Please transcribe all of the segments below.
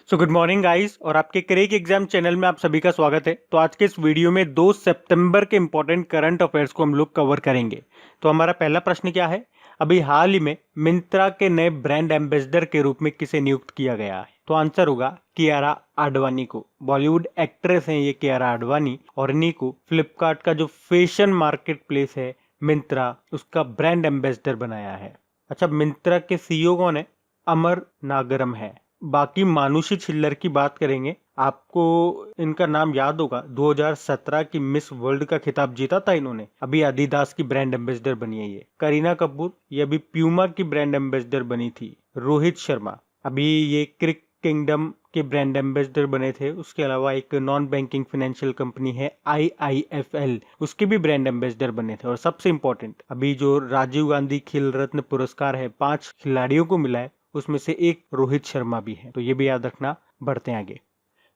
So good morning guys और आपके crack exam channel में आप सभी का स्वागत है। तो आज के इस वीडियो में 2 सितंबर के इंपॉर्टेंट करंट अफेयर्स को हम लोग कवर करेंगे। तो हमारा पहला प्रश्न क्या है, अभी हाल ही में मिंत्रा के नए ब्रांड एम्बेसडर के रूप में किसे नियुक्त किया गया है? तो आंसर होगा कियारा आडवाणी को। बॉलीवुड एक्ट्रेस हैं ये कियारा आडवाणी और इन्हीं को फ्लिपकार्ट का जो फैशन मार्केट प्लेस है मिंत्रा, उसका ब्रांड एम्बेसडर बनाया है। अच्छा, मिंत्रा के सीईओ कौन है? अमर नागरम है। बाकी मानुषी छिल्लर की बात करेंगे, आपको इनका नाम याद होगा, 2017 की मिस वर्ल्ड का खिताब जीता था इन्होंने। अभी adidas की ब्रांड एम्बेसडर बनी है ये। करीना कपूर ये अभी प्यूमा की ब्रांड एम्बेसडर बनी थी। रोहित शर्मा अभी ये क्रिक किंगडम के ब्रांड एम्बेसडर बने थे। उसके अलावा एक नॉन बैंकिंग फाइनेंशियल कंपनी है IIFL, उसके भी ब्रांड एम्बेसडर बने थे। और सबसे इंपॉर्टेंट, अभी जो राजीव गांधी खेल रत्न पुरस्कार है 5 खिलाड़ियों को मिला है, उसमें से एक रोहित शर्मा भी है। तो ये भी याद रखना। बढ़ते हैं आगे।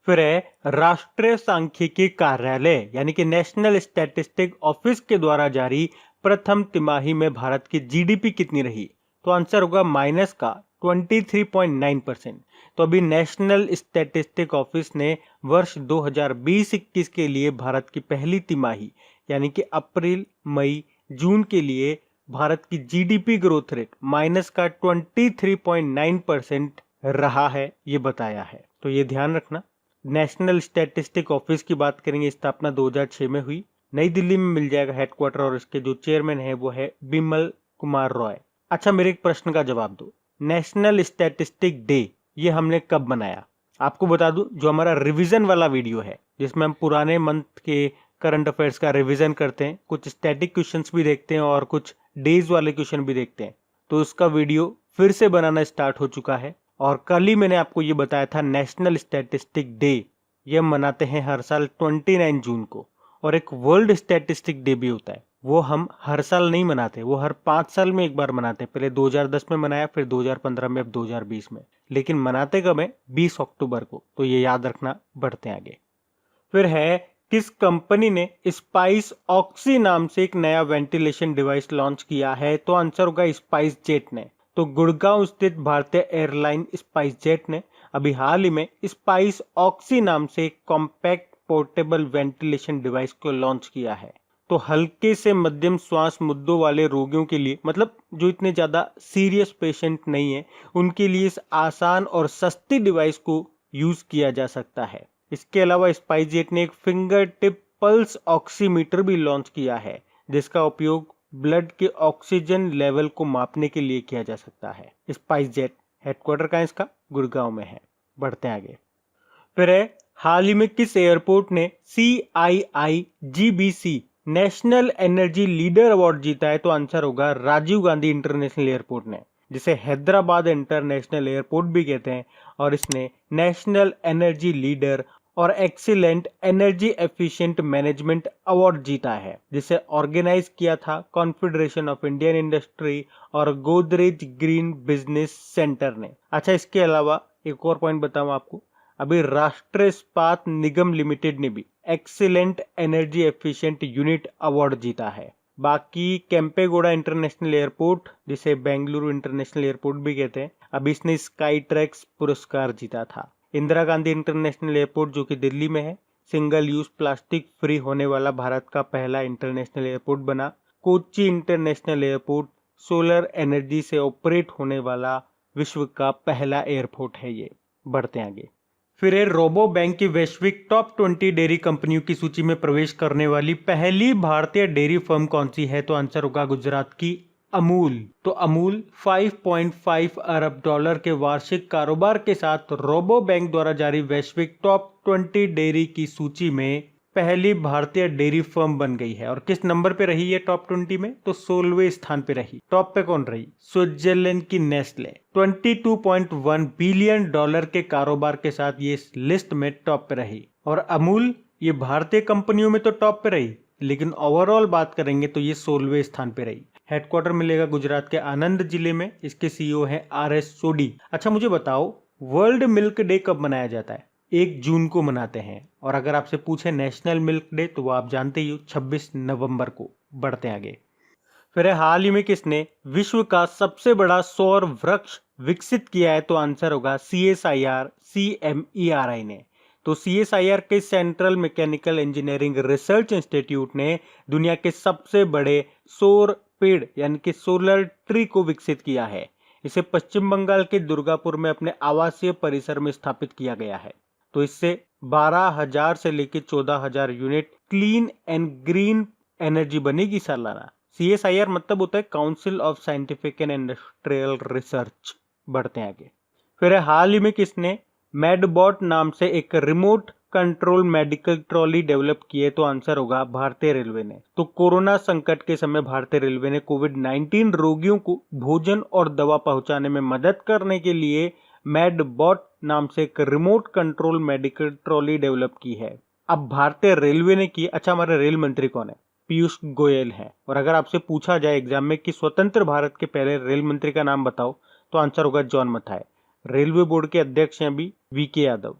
फिर है राष्ट्रीय सांख्यिकी कार्यालय यानी कि नेशनल स्टैटिस्टिक ऑफिस के द्वारा जारी प्रथम तिमाही में भारत की जीडीपी कितनी रही? तो आंसर होगा माइनस का 23.9%। तो अभी नेशनल स्टैटिस्टिक ऑफिस ने वर्ष 2020-21 के लिए भारत की पहली तिमाही यानी कि अप्रैल मई जून के लिए भारत की जीडीपी ग्रोथ रेट माइनस का 23.9% रहा है, ये बताया है। तो ये ध्यान रखना। नेशनल स्टैटिस्टिक ऑफिस की बात करेंगे, स्थापना 2006 में हुई। नई दिल्ली में मिल जाएगा हेडक्वार्टर और इसके जो चेयरमैन है वो है बिमल कुमार रॉय। अच्छा, मेरे एक प्रश्न का जवाब दो, नेशनल स्टैटिस्टिक डे ये हमने कब मनाया? आपको बता दूं, जो हमारा रिवीजन वाला वीडियो है जिसमें हम पुराने मंथ के करंट अफेयर्स का रिवीजन करते हैं, कुछ स्टैटिक क्वेश्चंस भी देखते हैं और कुछ डेज वाले क्वेश्चन भी देखते हैं, तो उसका वीडियो फिर से बनाना स्टार्ट हो चुका है। और कल ही मैंने आपको ये बताया था, नेशनल स्टैटिस्टिक डे ये मनाते हैं हर साल 29 जून को। और एक वर्ल्ड स्टैटिस्टिक डे भी होता है, वो हम हर साल नहीं मनाते, वो हर 5 साल में एक बार मनाते हैं। पहले 2010 में मनाया, फिर 2015 में, अब 2020 में। लेकिन मनाते कब है? 20 अक्टूबर को। तो ये याद रखना। बढ़ते हैं आगे। फिर है, किस कंपनी ने स्पाइस ऑक्सी नाम से एक नया वेंटिलेशन डिवाइस लॉन्च किया है? तो आंसर होगा स्पाइस जेट ने। तो गुड़गांव स्थित भारतीय एयरलाइन स्पाइस जेट ने अभी हाल ही में स्पाइस ऑक्सी नाम से एक कॉम्पैक्ट पोर्टेबल वेंटिलेशन डिवाइस को लॉन्च किया है। तो हल्के से मध्यम श्वास मुद्दों वाले रोगियों के लिए, मतलब जो इतने ज्यादा सीरियस पेशेंट नहीं है, उनके लिए इस आसान और सस्ती डिवाइस को यूज किया जा सकता है। इसके अलावा स्पाइस जेट ने एक फिंगर टिप पल्स ऑक्सीमीटर भी लॉन्च किया है, जिसका उपयोग ब्लड के ऑक्सीजन लेवल को मापने के लिए किया जा सकता है। स्पाइस जेट हेडक्वार्टर का इसका गुड़गांव में है। बढ़ते हैं आगे। फिर है, हाल ही में किस एयरपोर्ट ने CIIGBC national energy leader award जीता है? तो आंसर होगा राजीव गांधी इंटरनेशनल एयरपोर्ट ने, जिसे हैदराबाद इंटरनेशनल एयरपोर्ट भी कहते हैं। और इसने नेशनल एनर्जी लीडर और excellent energy efficient management award जीता है, जिसे ऑर्गेनाइज किया था कॉन्फेडरेशन ऑफ इंडियन इंडस्ट्री और गोदरेज ग्रीन बिजनेस सेंटर ने। अच्छा, इसके अलावा एक और पॉइंट बताऊं आपको, अभी राष्ट्रीय इस्पात निगम लिमिटेड ने भी excellent energy efficient unit award जीता है। बाकी केम्पेगौड़ा इंटरनेशनल एयरपोर्ट, जिसे बेंगलुरु इंटरनेशनल एयरपोर्ट भी कहते हैं, अभी इसने स्काई ट्रैक्स पुरस्कार जीता था। इंदिरा गांधी इंटरनेशनल एयरपोर्ट जो कि दिल्ली में है, सिंगल यूज प्लास्टिक फ्री होने वाला भारत का पहला इंटरनेशनल एयरपोर्ट बना। Kochi international airport solar energy से ऑपरेट होने वाला विश्व का पहला एयरपोर्ट है ये। बढ़ते हैं आगे। फिर रोबो बैंक की वैश्विक टॉप 20 डेयरी कंपनियों की सूची में प्रवेश करने वाली पहली भारतीय डेयरी फर्म कौन सी है? तो आंसर होगा गुजरात की अमूल। तो अमूल 5.5 अरब डॉलर के वार्षिक कारोबार के साथ रोबो बैंक द्वारा जारी वैश्विक टॉप 20 डेयरी की सूची में पहली भारतीय डेयरी फर्म बन गई है। और किस नंबर पे रही है टॉप 20 में? तो 16वें स्थान पे रही। टॉप पे कौन रही? स्विट्जरलैंड की नेस्ले 22.1 बिलियन डॉलर के कारोबार के साथ ये इस लिस्ट में टॉप पे रही। और अमूल ये भारतीय कंपनियों में तो टॉप पे रही, लेकिन ओवरऑल बात करेंगे तो ये 16वें स्थान पे रही। हेडक्वार्टर मिलेगा गुजरात के आनंद जिले में। इसके सीईओ हैं RS सोडी। अच्छा, मुझे बताओ, वर्ल्ड मिल्क डे कब मनाया जाता है? 1 जून को मनाते हैं। और अगर आपसे पूछे नेशनल मिल्क डे, तो वो आप जानते ही हो, 26 नवंबर को। बढ़ते हैं आगे। फिर हाल ही में किसने विश्व का सबसे बड़ा सौर वृक्ष विकसित किया है? तो आंसर होगा CSIR CMERI ने। तो CSIR के central mechanical engineering research institute ने दुनिया के सबसे बड़े सौर पेड़ यानी कि सोलर ट्री को विकसित किया है। इसे पश्चिम बंगाल के दुर्गापुर में अपने आवासीय परिसर में स्थापित किया गया है। तो इससे 12,000 से लेकर 14,000 unit clean and green energy बनेगी सालाना। CSIR मतलब होता है council of scientific and industrial research. बढ़ते हैं आगे। फिर हाल ही में किसने मेडबॉट नाम से एक remote control medical trolley develop की है? तो आंसर होगा भारतीय रेलवे ने। तो कोरोना संकट के समय भारतीय रेलवे ने कोविड-19 रोगियों को भोजन और दवा पहुंचाने में मदद करने के लिए मेडबॉट नाम से एक remote control medical trolley develop की है। अब भारतीय रेलवे ने की। अच्छा, हमारे रेल मंत्री कौन है? पीयूष गोयल है। और अगर आपसे पूछा जाए एग्जाम में कि स्वतंत्र भारत के पहले रेल मंत्री का नाम बताओ, तो आंसर होगा जॉन मथाई। रेलवे बोर्ड के अध्यक्ष हैं अभी VK यादव।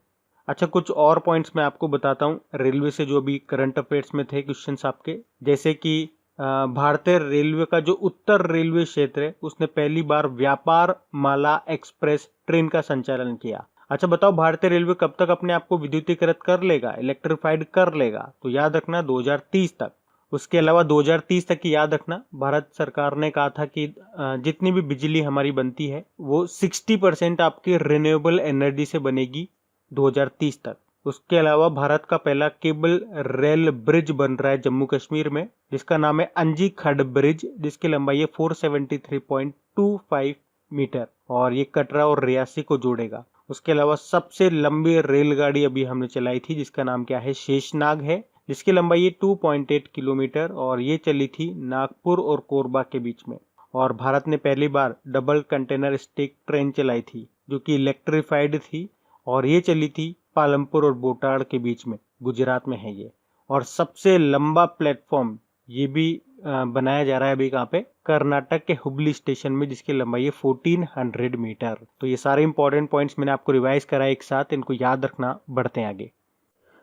अच्छा, कुछ और पॉइंट्स मैं आपको बताता हूँ रेलवे से जो भी करंट अफेयर्स में थे क्वेश्चंस आपके, जैसे कि भारतीय रेलवे का जो उत्तर रेलवे क्षेत्र है उसने पहली बार व्यापार माला एक्सप्रेस ट्रेन का संचालन किया। अच्छा बताओ, भारतीय रेलवे कब तक अपने आप को विद्युतीकृत कर लेगा, इलेक्ट्रिफाइड कर लेगा? तो याद रखना 2030 तक। उसके अलावा 2030 तक की याद रखना, भारत सरकार ने कहा था कि जितनी भी बिजली हमारी बनती है वो 60% आपकी रिन्यूएबल एनर्जी से बनेगी 2030 तक। उसके अलावा भारत का पहला केबल रेल ब्रिज बन रहा है जम्मू कश्मीर में, जिसका नाम है अंजी खड़ ब्रिज, जिसकी लंबाई है 473.25 मीटर और ये कटरा और रियासी को जोड़ेगा। उसके अलावा सबसे लंबी रेलगाड़ी अभी हमने चलाई थी जिसका नाम क्या है? शेषनाग है, जिसकी लंबाई है 2.8 किलोमीटर और ये चली थी नागपुर और कोरबा के बीच में। और भारत ने पहली बार डबल कंटेनर स्टेक ट्रेन चलाई थी जो कि इलेक्ट्रिफाइड थी और ये चली थी पालमपुर और बोटाड़ के बीच में, गुजरात में है ये। और सबसे लंबा प्लेटफॉर्म ये भी बनाया जा रहा है अभी कहाँ पे? कर्नाटक के हुबली स्टेशन में, जिसकी लंबाई है 1400 मीटर। तो ये सारे इंपॉर्टेंट पॉइंट्स मैंने आपको रिवाइज करा एक साथ, इनको याद रखना। बढ़ते हैं आगे।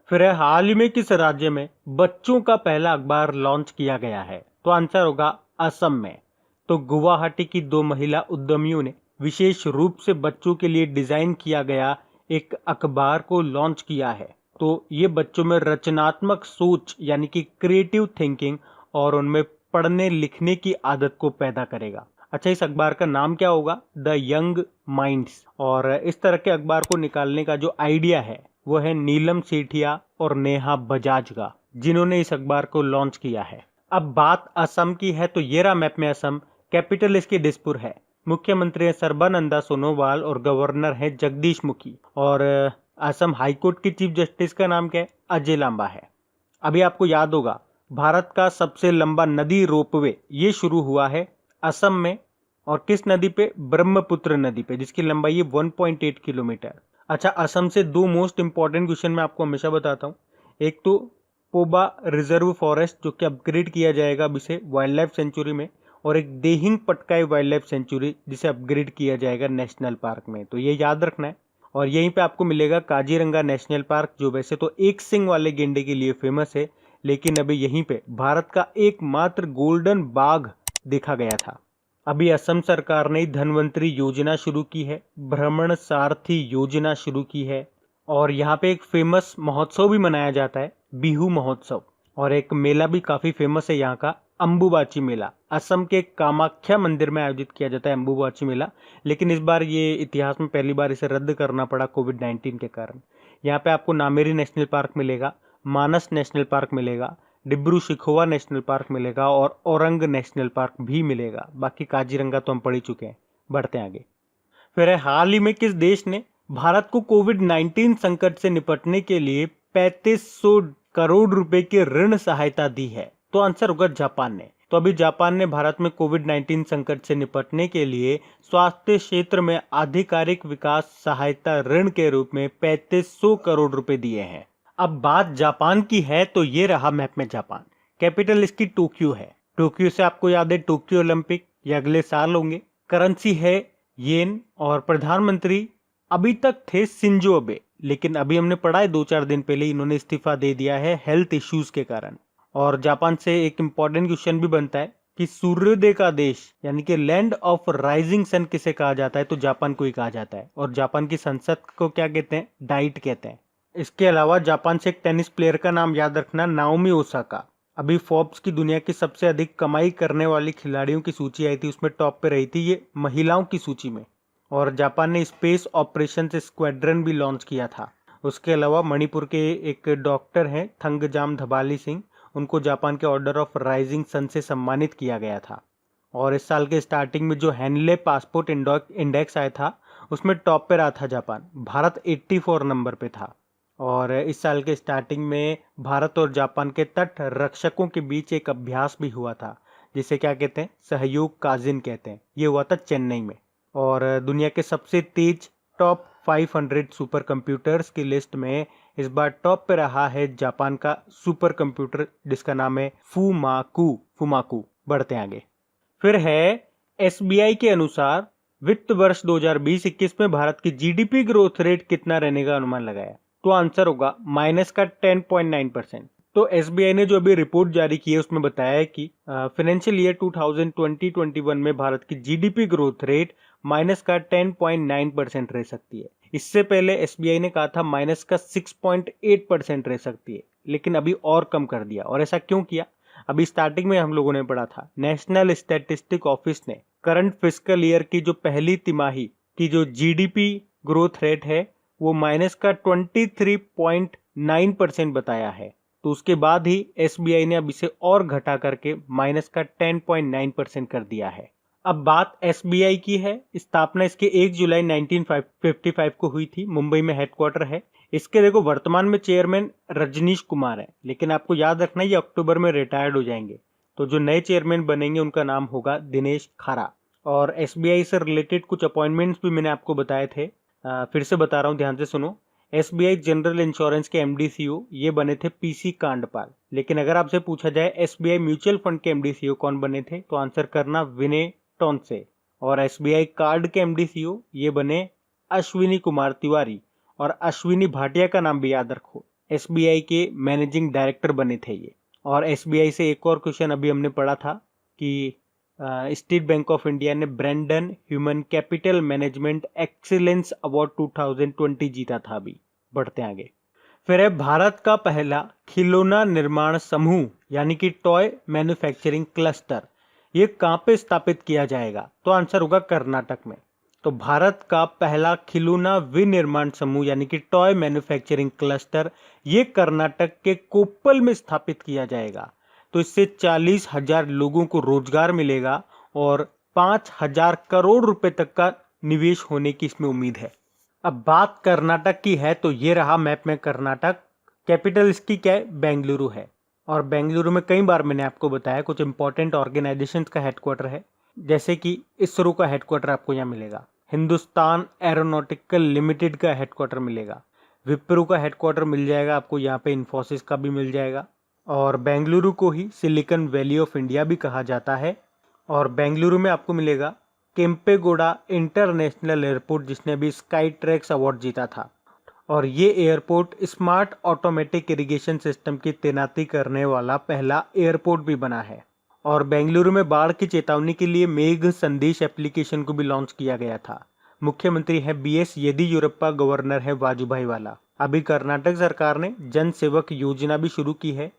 फिर हाल ही में किस राज्य में बच्चों का पहला अखबार लॉन्च किया गया है? तो आंसर होगा असम में। तो गुवाहाटी की 2 महिला उद्यमियों ने विशेष रूप से बच्चों के लिए डिजाइन किया गया एक अखबार को लॉन्च किया है। तो ये बच्चों में रचनात्मक सोच यानी कि क्रिएटिव थिंकिंग और उनमें पढ़ने लिखने की आदत को पैदा करेगा। अच्छा, इस अखबार का नाम क्या होगा? The young minds. और इस तरह के अखबार को निकालने का जो आइडिया है वो है नीलम सेठिया और नेहा बजाज का, जिन्होंने इस अखबार को लॉन्च किया है। अब बात असम की है तो ये रहा मैप में असम। कैपिटल इसकी दिसपुर है। मुख्यमंत्री है सर्बानंदा सोनोवाल और गवर्नर है जगदीश मुखी। और असम हाईकोर्ट के चीफ जस्टिस का नाम क्या है? अजय लांबा है। अभी आपको याद होगा भारत का सबसे लंबा नदी रोपवे ये शुरू हुआ है असम में। और किस नदी पे? ब्रह्मपुत्र नदी पे, जिसकी लंबाई है 1.8 किलोमीटर। अच्छा, असम से 2 मोस्ट इंपॉर्टेंट क्वेश्चन मैं आपको हमेशा बताता हूँ। एक तो पोबा रिजर्व फॉरेस्ट जो कि अपग्रेड किया जाएगा अब इसे वाइल्ड लाइफ सेंचुरी में, और एक Dehing Patkai wild life sanctuary जिसे अपग्रेड किया जाएगा नेशनल पार्क में। तो ये याद रखना है। और यहीं पे आपको मिलेगा काजीरंगा नेशनल पार्क, जो वैसे तो एक सिंग वाले गेंडे के लिए फेमस है, लेकिन अभी यहीं पे भारत का एकमात्र गोल्डन बाघ देखा गया था। अभी असम सरकार ने धनवंतरी योजना शुरू की है, भ्रमण सारथी योजना शुरू की है, और यहाँ पे एक फेमस महोत्सव भी मनाया जाता है, बिहू महोत्सव। और एक मेला भी काफी फेमस है यहाँ का, अंबुबाची मेला। असम के कामाख्या मंदिर में आयोजित किया जाता है अंबुबाची मेला, लेकिन इस बार ये इतिहास में पहली बार इसे रद्द करना पड़ा कोविड-19 के कारण। यहाँ पे आपको नामेरी नेशनल पार्क मिलेगा, मानस नेशनल पार्क मिलेगा, डिब्रू शिखोवा नेशनल पार्क मिलेगा और औरंग नेशनल पार्क भी मिलेगा। बाकी काजीरंगा तो हम पढ़ ही चुके हैं। बढ़ते हैं आगे। फिर हाल ही में किस देश ने भारत को कोविड-19 संकट से निपटने के लिए 3500 करोड़ रुपए की ऋण सहायता दी है? तो आंसर होगा जापान ने। तो अभी जापान ने भारत में कोविड-19 संकट से निपटने के लिए स्वास्थ्य क्षेत्र में आधिकारिक विकास सहायता ऋण के रूप में 3500 करोड़ रुपए दिए हैं। अब बात जापान की है तो ये रहा मैप में जापान। कैपिटल इसकी टोक्यो है। टोक्यो से आपको याद है टोक्यो ओलंपिक ये अगले साल होंगे। करेंसी है येन और प्रधानमंत्री अभी तक थे शिंजो अबे, लेकिन अभी हमने पढ़ा है 2-4 दिन पहले इन्होंने इस्तीफा दे दिया है हेल्थ इश्यूज के कारण। और जापान से एक इम्पॉर्टेंट क्वेश्चन भी बनता है कि सूर्योदय का देश यानी कि लैंड ऑफ राइजिंग सन किसे कहा जाता है, तो जापान को ही कहा जाता है। और जापान की संसद को क्या कहते हैं, डाइट कहते हैं। इसके अलावा जापान से एक टेनिस प्लेयर का नाम याद रखना, नाओमी ओसाका। अभी फोर्ब्स की दुनिया की सबसे अधिक कमाई करने वाली खिलाड़ियों की सूची आई थी, उसमें टॉप पे रही थी ये महिलाओं की सूची में। और जापान ने स्पेस ऑपरेशन स्क्वाड्रन भी लॉन्च किया था। उसके अलावा मणिपुर के एक डॉक्टर हैं थंगजाम धबाली सिंह, उनको जापान के ऑर्डर ऑफ राइजिंग सन से सम्मानित किया गया था। और इस साल के स्टार्टिंग में जो हैनले पासपोर्ट इंडेक्स आया था उसमें टॉप पे रहा था जापान, भारत 84 नंबर पे था। और इस साल के स्टार्टिंग में भारत और जापान के तट रक्षकों के बीच एक अभ्यास भी हुआ था, जिसे क्या कहते हैं, सहयोग काजिन कहते हैं। ये हुआ था चेन्नई में। और दुनिया के सबसे तेज टॉप 500 सुपर कंप्यूटर्स की लिस्ट में इस बार टॉप पे रहा है जापान का सुपर कंप्यूटर, जिसका नाम है फुमाकू। बढ़ते आगे। फिर है एसबीआई के अनुसार वित्त वर्ष 2020-21 में भारत की जीडीपी ग्रोथ रेट कितना रहने का अनुमान लगाया, तो आंसर होगा माइनस का 10.9%। तो एसबीआई ने जो अभी रिपोर्ट जारी की है उसमें बताया है कि फाइनेंशियल ईयर 2020-21 में भारत की जीडीपी ग्रोथ रेट माइनस का 10.9% रह सकती है। इससे पहले एसबीआई ने कहा था माइनस का 6.8% रह सकती है, लेकिन अभी और कम कर दिया। और ऐसा क्यों किया, अभी स्टार्टिंग में हम लोगों ने पढ़ा था, नेशनल स्टैटिस्टिक ऑफिस ने करंट फिस्कल ईयर की जो पहली तिमाही की जो जीडीपी ग्रोथ रेट है वो माइनस का 23.9% बताया है। तो उसके बाद ही एसबीआई ने अब इसे और घटा करके माइनस का 10.9% कर दिया है। अब बात एसबीआई की है। स्थापना इसके 1 जुलाई 1955 को हुई थी, मुंबई में हेडक्वार्टर है इसके। देखो वर्तमान में चेयरमैन रजनीश कुमार है, लेकिन आपको याद रखना ये अक्टूबर में रिटायर्ड हो जाएंगे। तो जो नए चेयरमैन बनेंगे उनका नाम होगा दिनेश खारा। और एसबीआई से रिलेटेड कुछ अपॉइंटमेंट्स भी मैंने आपको बताए थे, फिर से बता रहा हूँ, ध्यान से सुनो। एसबीआई जनरल इंश्योरेंस के एमडी सीईओ ये बने थे पीसी कांडपाल। लेकिन अगर आपसे पूछा जाए एसबीआई म्यूचुअल फंड के एमडी सीईओ कौन बने थे, तो आंसर करना विनय टोनसे। और एसबीआई कार्ड के एमडी सीईओ ये बने अश्विनी कुमार तिवारी। और अश्विनी भाटिया का नाम भी याद रखो, एसबीआई के मैनेजिंग डायरेक्टर बने थे ये। और एसबीआई से एक और क्वेश्चन अभी हमने पढ़ा था कि स्टेट बैंक ऑफ इंडिया ने Brandon human capital management excellence award 2020 जीता था अभी। बढ़ते आगे। फिर है भारत का पहला खिलौना निर्माण समूह यानी कि टॉय मैन्युफैक्चरिंग क्लस्टर, ये कहाँ पे स्थापित किया जाएगा, तो आंसर होगा कर्नाटक में। तो भारत का पहला खिलौना विनिर्माण समूह यानी कि टॉय मैन्युफैक्चरिंग क्लस्टर ये कर्नाटक के कोप्पल में स्थापित किया जाएगा। तो इससे 40,000 लोगों को रोजगार मिलेगा और 5,000 करोड़ रुपए तक का निवेश होने की इसमें उम्मीद है। अब बात कर्नाटक की है तो ये रहा मैप में कर्नाटक। कैपिटल इसकी क्या है, बेंगलुरु है। और बेंगलुरु में कई बार मैंने आपको बताया कुछ इंपॉर्टेंट ऑर्गेनाइजेशंस का हेडक्वार्टर है, जैसे कि इसरो का हेडक्वार्टर आपको यहाँ मिलेगा, हिंदुस्तान एरोनॉटिकल लिमिटेड का हेडक्वार्टर मिलेगा, विप्रो का हेडक्वार्टर मिल जाएगा आपको यहाँ पे, इन्फोसिस का भी मिल जाएगा। और बेंगलुरु को ही सिलिकॉन वैली ऑफ इंडिया भी कहा जाता है। और बेंगलुरु में आपको मिलेगा केम्पेगौड़ा इंटरनेशनल एयरपोर्ट, जिसने अभी स्काई ट्रैक्स अवार्ड जीता था। और ये airport smart automatic irrigation system की तैनाती करने वाला पहला एयरपोर्ट भी बना है। और बेंगलुरु में बाढ़ की चेतावनी के लिए मेघ संदेश एप्लीकेशन को भी लॉन्च किया गया था। मुख्यमंत्री है बीएस येदियुरप्पा, गवर्नर है वाजुभाई वाला। अभी कर्नाटक सरकार ने जन सेवक योजना भी शुरू की है,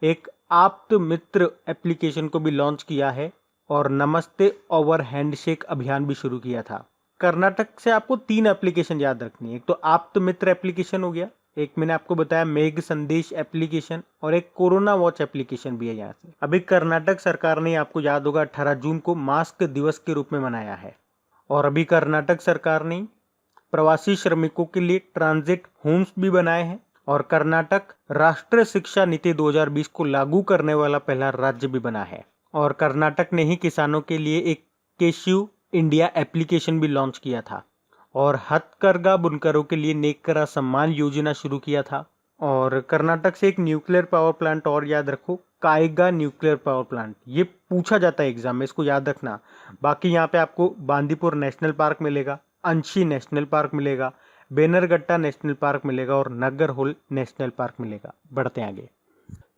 एक आप्त मित्र एप्लीकेशन को भी लॉन्च किया है और नमस्ते ओवर हैंडशेक अभियान भी शुरू किया था। कर्नाटक से आपको 3 एप्लीकेशन याद रखनी है, एक तो आप्त मित्र एप्लीकेशन हो गया, एक मैंने आपको बताया मेघ संदेश एप्लीकेशन, और एक कोरोना वॉच एप्लीकेशन भी है यहाँ से। अभी कर्नाटक सरकार ने, आपको याद होगा, 18 जून को मास्क दिवस के रूप में मनाया है। और अभी कर्नाटक सरकार ने प्रवासी श्रमिकों के लिए ट्रांजिट होम्स भी बनाए हैं। और कर्नाटक राष्ट्रीय शिक्षा नीति 2020 को लागू करने वाला पहला राज्य भी बना है। और कर्नाटक ने ही किसानों के लिए एक केशु इंडिया एप्लीकेशन भी लॉन्च किया था। और हथकरघा बुनकरों के लिए नेकरा सम्मान योजना शुरू किया था। और कर्नाटक से एक न्यूक्लियर पावर प्लांट और याद रखो, कायगा न्यूक्लियर पावर प्लांट, ये पूछा जाता है एग्जाम में, इसको याद रखना। बाकी यहाँ पे आपको बांदीपुर नेशनल पार्क मिलेगा, अंशी नेशनल पार्क मिलेगा, बेनरगट्टा नेशनल पार्क मिलेगा और नगरहोल नेशनल पार्क मिलेगा। बढ़ते आगे।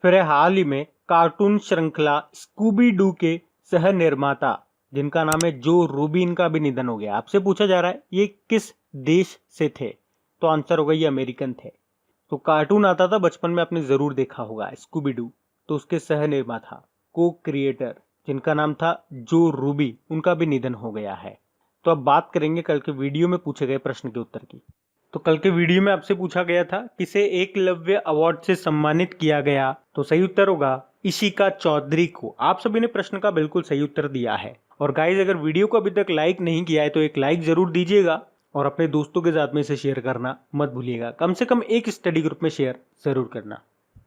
फिर हाल ही में कार्टून श्रृंखला स्कूबी डू के सह निर्माता जिनका नाम है जो रूबी, इनका भी निधन हो गया। आपसे पूछा जा रहा है ये किस देश से थे, तो आंसर होगा ये अमेरिकन थे। तो कार्टून आता था बचपन में, आपने जरूर देखा होगा, स्कूबी डू, तो उसके सह निर्माता को क्रिएटर जिनका नाम था जो रूबी, उनका भी निधन हो गया है। तो अब बात करेंगे कल के वीडियो में पूछे गए प्रश्न के उत्तर की। तो कल के वीडियो में आपसे पूछा गया था किसे एकलव्य अवार्ड से सम्मानित किया गया, तो सही उत्तर होगा इशिका चौधरी को। आप सभी ने प्रश्न का बिल्कुल सही उत्तर दिया है। और गाइज, अगर वीडियो को अभी तक लाइक नहीं किया है तो एक लाइक जरूर दीजिएगा और अपने दोस्तों के साथ में इसे शेयर करना मत भूलिएगा। कम से कम एक स्टडी ग्रुप में शेयर जरूर करना।